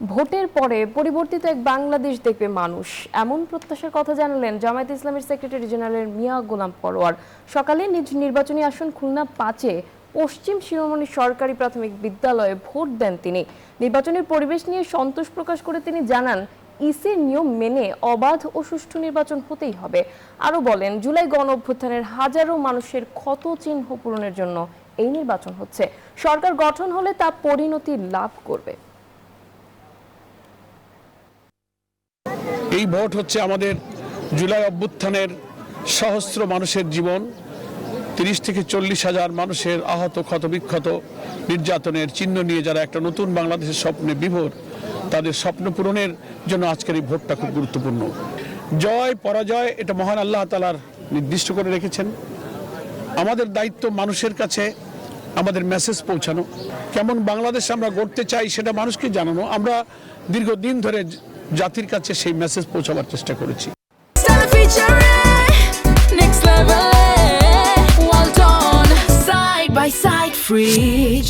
ভোটের পরে পরিবর্তিত এক বাংলাদেশ দেখবে মানুষ, এমন প্রত্যাশার কথা জানালেন জামায়াতে ইসলামের সেক্রেটারি জেনারেল মিয়া গোলাম পরোয়ার। সকালে নিজ নির্বাচনী আসন খুলনা ৫-এ পশ্চিম শিরোমণি সরকারি প্রাথমিক বিদ্যালয়ে ভোট দেন তিনি। নির্বাচনের পরিবেশ নিয়ে সন্তোষ প্রকাশ করে তিনি জানান, ইসির নিয়ম মেনে অবাধ ও সুষ্ঠু নির্বাচন হতেই হবে। আরও বলেন, জুলাই গণ অভ্যুত্থানের হাজারো মানুষের ক্ষত চিহ্ন পূরণের জন্য এই নির্বাচন হচ্ছে। সরকার গঠন হলে তা পরিণতি লাভ করবে। এই ভোট হচ্ছে আমাদের জুলাই অভ্যুত্থানের সহস্র মানুষের জীবন, ৩০ থেকে ৪০ হাজার মানুষের আহত, ক্ষতবিক্ষত, নির্যাতনের চিহ্ন নিয়ে যারা একটা নতুন বাংলাদেশের স্বপ্নে বিভোর, তাদের স্বপ্ন পূরণের জন্য আজকের এই ভোটটা খুব গুরুত্বপূর্ণ। জয় পরাজয় এটা মহান আল্লাহ তাআলার নির্দিষ্ট করে রেখেছেন। আমাদের দায়িত্ব মানুষের কাছে আমাদের মেসেজ পৌঁছানো, কেমন বাংলাদেশ আমরা গড়তে চাই সেটা মানুষকে জানানো। আমরা দীর্ঘদিন ধরে জাতির কাছে সেই মেসেজ পৌঁছাবার চেষ্টা করেছি। Next level, well done, side by side, free.